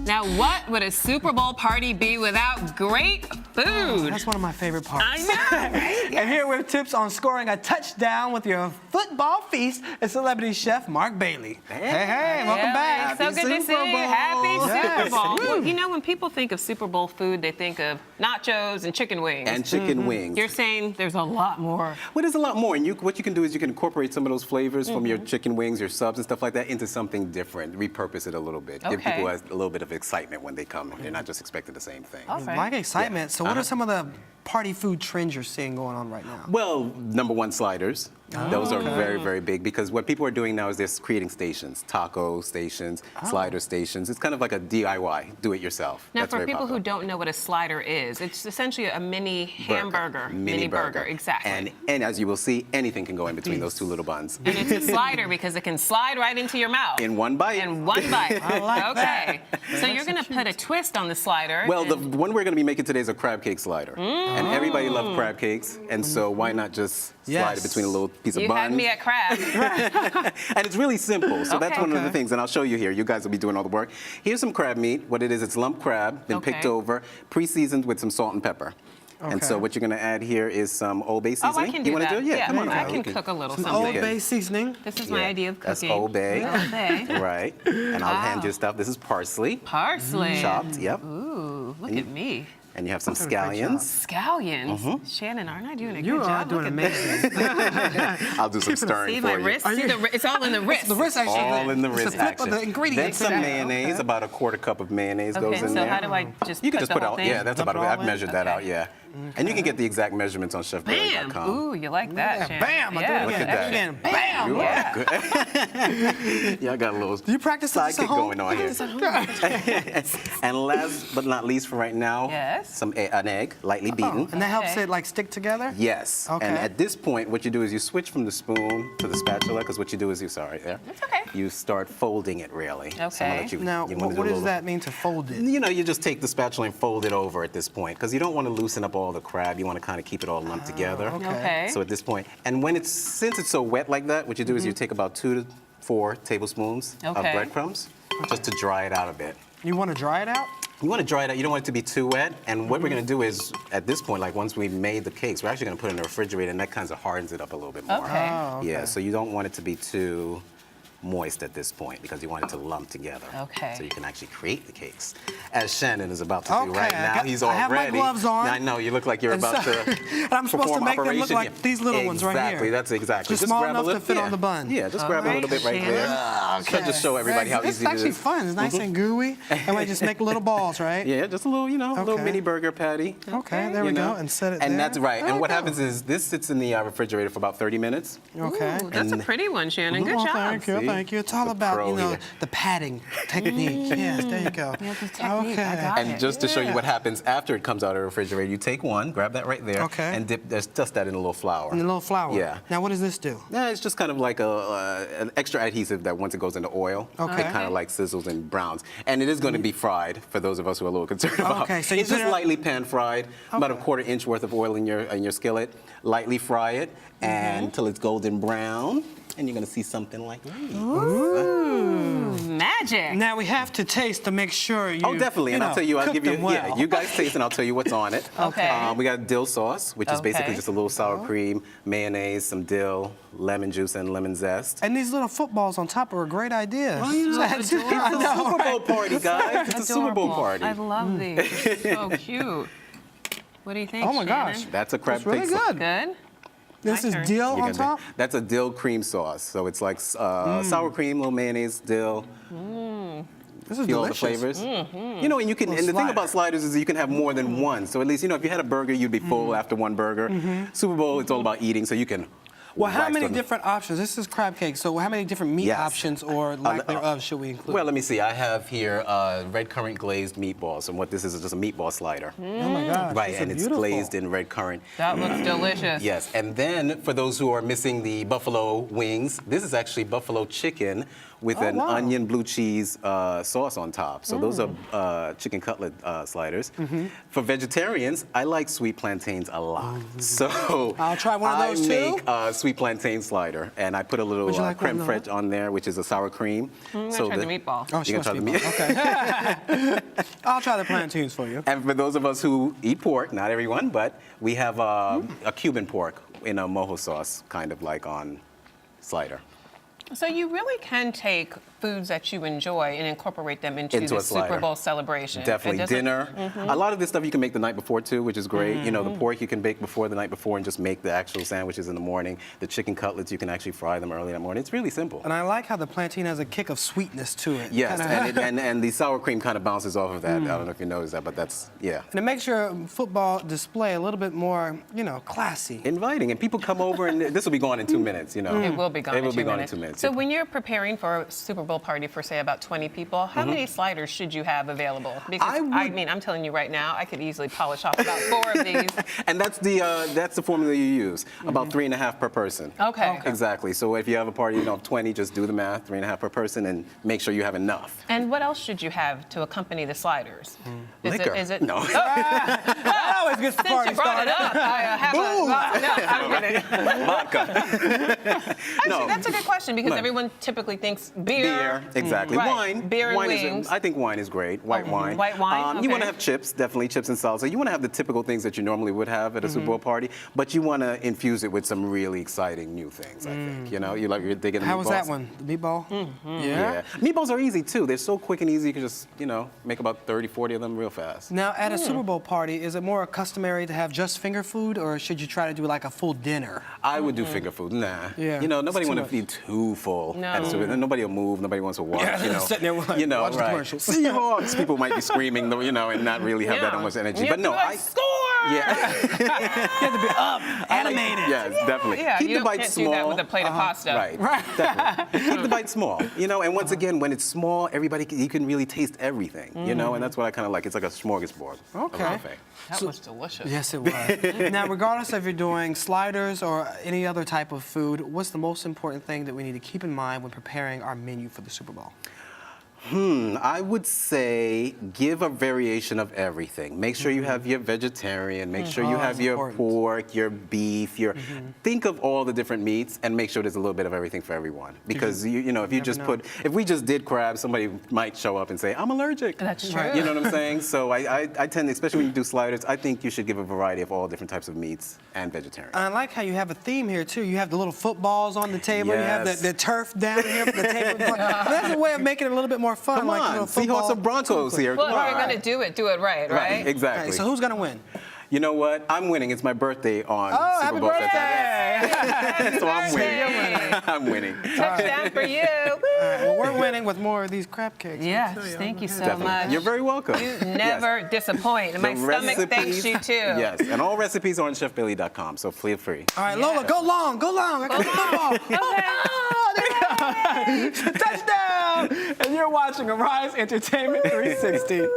Now, what would a Super Bowl party be without great food? That's one of my favorite parts. I know, right? And here with tips on scoring a touchdown with your football feast is celebrity chef Mark Bailey. Hey, welcome back. So good to see you. Happy Super Bowl. Well, you know, when people think of Super Bowl food, they think of nachos and chicken wings. And chicken wings. You're saying there's a lot more. Well, there's a lot more. And what you can do is you can incorporate some of those flavors from your chicken wings, your subs and stuff like that into something different. Repurpose it a little bit. Give people a little bit of excitement when they come. They're not just expecting the same thing. Okay. Like excitement. So what are some of the party food trends you're seeing going on right now? Well, number one, sliders. Those are very, very big because what people are doing now is they're creating stations, taco stations, slider stations. It's kind of like a DIY, do it yourself. Now, That's for very people popular. who don't know what a slider is, it's essentially a mini hamburger. Mini burger, exactly. And as you will see, anything can go in between those two little buns. And it's a slider because it can slide right into your mouth. In one bite. In one bite. I like Okay. So you're going to put a twist on the slider. Well, the one we're going to be making today is a crab cake slider. And everybody loves crab cakes. And so why not just slide it between a little piece of You bun? had me at crab. And it's really simple. So that's one of the Okay. things. And I'll show you here. You guys will be doing all the work. Here's some crab meat. What it is, it's lump crab, been picked over, pre-seasoned with some salt and pepper. And so what you're going to add here is some Old Bay seasoning. Oh, I can do you want that. to do it? Yeah, come on. I now. can Okay. cook a little Some something. Old Bay seasoning. This is my idea of That's cooking. Old Bay. Old Bay. Right. And I'll hand you stuff. This is parsley. Parsley. Chopped, yep. Ooh, look at me. And you have some scallions. Scallions. Shannon, aren't I doing a You good are job? doing Look at this. amazing. I'll do some stirring See for my you. wrist? See it's all in the wrist. The wrist actually. All in the it's wrist a flip action. of the ingredients. Then some Okay. mayonnaise, about a quarter cup of mayonnaise goes Okay, in so there. how do I just You can put just the put whole out, thing? yeah, that's Dump about it it. all I've in? measured that out, yeah. And you can get the exact measurements on Bam! chefberry.com. Ooh, you like that, Shannon. Bam! I Yeah. do it Look at again. that. Bam! You Yeah. are good. Yeah, I got a little Do you practice this at sidekick home? going on here. And last but not least for right now, Yes. an egg, lightly beaten. And that helps Okay. it like stick together? Yes. Okay. And at this point, what you do is you switch from the spoon to the spatula, because what you do is there. It's okay. You start folding it, really. So I'm gonna Okay. let you- Now, you wanna what do a does little- that mean to fold it? You know, you just take the spatula and fold it over at this point, because you don't want to loosen up all the crab. You want to kind of keep it all lumped together. Okay. So at this point, and since it's so wet like that, what you do is you take about 2 to 4 tablespoons of Okay. breadcrumbs just to dry it out a bit. You want to dry it out? You want to dry it out. You don't want it to be too wet. And what we're going to do is, at this point, like once we've made the cakes, we're actually going to put it in the refrigerator, and that kind of hardens it up a little bit more. Okay. Oh, okay. Yeah, so you don't want it to be too moist at this point because you want it to lump together. Okay. So you can actually create the cakes. As Shannon is about to do Okay, right now. He's I already. have my gloves on. I know, you look like you're And about so- to. and I'm supposed to perform make them look operation. like these little ones right here. Exactly, that's exactly. Just small grab enough a to little, fit yeah. on the bun. Yeah, just grab a little bit right Shannon. there. So just show everybody how It's easy it actually is. fun. It's nice and gooey. And we just make little balls, right? Yeah, just a little, a little Okay. mini burger patty. Okay, there we you know? go. And set it And there. that's right. There And we what go. happens is this sits in the refrigerator for about 30 minutes. Okay. Ooh, that's a pretty one, Shannon. Good Oh, job. thank you, See? thank you. It's all The about, pro here. the padding technique. Yes, there you go. Yeah, the technique. I Okay. got And it. just to show you Yeah. what happens after it comes out of the refrigerator, you take one, grab that right there, Okay. and dip just that in a little flour. And a little flour. Yeah. Now, what does this do? Yeah, it's just kind of like an extra adhesive that once it goes into oil, Okay. it kind of like sizzles and browns. And it is going to be fried for those of us who are a little concerned about. Okay, so you it's put just it- lightly pan fried, about a quarter-inch worth of oil in your skillet. Lightly fry it until it's golden brown, and you're going to see something like this. Magic. Now, we have to taste to make sure you. Oh, definitely. And I'll tell you, I'll cook give you, them well. yeah, you guys taste and I'll tell you what's on it. Okay. We got dill sauce, which is basically Okay. just a little sour cream, mayonnaise, some dill, lemon juice, and lemon zest. And these little footballs on top are a great idea. you know, It's a Super Bowl party, guys. It's a Super Bowl Adorable. party. I love these. They're so cute. What do you think, Oh my gosh. Shannon? That's a crab It's really cake sauce. good. Good? This My is turn. dill You on can do- top? That's a dill cream sauce. So it's like sour cream, little mayonnaise, dill. This is Feel all the delicious. flavors. Mm-hmm. You know, and you can. Little And the thing slider. about sliders is you can have more than one. So at least if you had a burger, you'd be full after one burger. Super Bowl, it's all about eating, so you can. Well, how wax many on the- different options? This is crab cake, so how many different meat Yes. options or lack thereof should we include? Well, let me see. I have here red currant glazed meatballs, and what this is just a meatball slider. oh my gosh. Right, these are and it's beautiful. glazed in red currant. That looks delicious. Yes, and then for those who are missing the buffalo wings, this is actually buffalo chicken with Oh, an wow. onion blue cheese sauce on top. So those are chicken cutlet sliders. For vegetarians, I like sweet plantains a lot. So I'll try one of those I too. make sweet plantain slider, and I put a little Would you like creme one, fraiche on there, which is a sour cream. I'm gonna try the meatball. Oh, she You're wants gonna try the meatball. Okay. I'll try the plantains for you. And for those of us who eat pork, not everyone, but we have a Cuban pork in a mojo sauce, kind of like on slider. So you really can take foods that you enjoy and incorporate them into Into the a slider. Super Bowl celebration. Definitely. Dinner. A lot of this stuff you can make the night before too, which is great. You know, the pork you can bake before the night before and just make the actual sandwiches in the morning. The chicken cutlets, you can actually fry them early in the morning. It's really simple. And I like how the plantain has a kick of sweetness to it. Yes, Kinda- and the sour cream kind of bounces off of that. I don't know if you noticed that, but that's, yeah. And it makes your football display a little bit more, you know, classy. Inviting, and people come over, and this will be gone in 2 minutes, you know. It will be gone It in will 2 be gone in minutes. 2 minutes. So when you're preparing for a Super Bowl party for, say, about 20 people, how many sliders should you have available? Because, I mean, I'm telling you right now, I could easily polish off about 4 of these. And that's the formula you use, about 3.5 per person. Okay. Exactly. So if you have a party, you know, of 20, just do the math, 3.5 per person, and make sure you have enough. And what else should you have to accompany the sliders? Liquor. Is it? No. That always gets the Since party you brought it started. up, I have no, I'm kidding. Vodka. Actually, that's a good question because No. everyone typically thinks beer. Beer, exactly. Right. Wine. Beer and wine wings. I think wine is great. White wine. White wine, You want to okay. have chips, definitely chips and salsa. You want to have the typical things that you normally would have at a Super Bowl party, but you want to infuse it with some really exciting new things. I think. You know, you're digging the How was meatballs. that one? The meatball? Yeah. Meatballs are easy too. They're so quick and easy. You can just, you know, make about 30, 40 of them real fast. Now, at a Super Bowl party, is it more customary to have just finger food, or should you try to do like a full dinner? I would do finger food. Nah. Yeah, You know, nobody it's too want to be too full. No. at a Super Bowl. Nobody will move. Nobody wants to watch. Yeah, you know. sitting there like, you know, watching the right. commercials. Seahawks. People might be screaming, you know, and not really have that much energy. You But no, have to, like, score! Yeah. You have to be up, animated. Yes, definitely. Yeah, Keep you the bites can't small. do that with a plate of pasta. Right. Definitely. Keep the bite small. You know, and once again, when it's small, you can really taste everything. You know, and that's what I kind of like. It's like a smorgasbord. of Okay. buffet. That was delicious. Yes, it was. Now, regardless if you're doing sliders or any other type of food, what's the most important thing that we need to keep in mind when preparing our menu for the Super Bowl? I would say give a variation of everything. Make sure you have your vegetarian. Make sure you have that's your important. pork, your beef, your. Think of all the different meats and make sure there's a little bit of everything for everyone. Because you know, if you just never if we just did crabs, somebody might show up and say, "I'm allergic." That's true. You know what I'm saying? So I tend, especially when you do sliders, I think you should give a variety of all different types of meats and vegetarian. I like how you have a theme here too. You have the little footballs on the table. You have Yes. the turf down here for the table. That's a way of making it a little bit more fun. Come like on, little Seahawks football. or Broncos here. Well, Come if on. you're going to do it right, right? Exactly. Okay, so who's gonna win? You know what? I'm winning. It's my birthday on Oh, Super happy Bowl birthday! Saturday. So I'm Birthday. winning. I'm winning. Touchdown for you. All right, well, we're winning with more of these crab cakes. Yes, thank you so Definitely. much. You're very welcome. You Yes. never disappoint. And my The stomach thanks you too. Yes, and all recipes are on chefbilly.com, so feel free. All right, Lola, go long, go long. I got the football. Okay. Touchdown! And you're watching Arise Entertainment 360.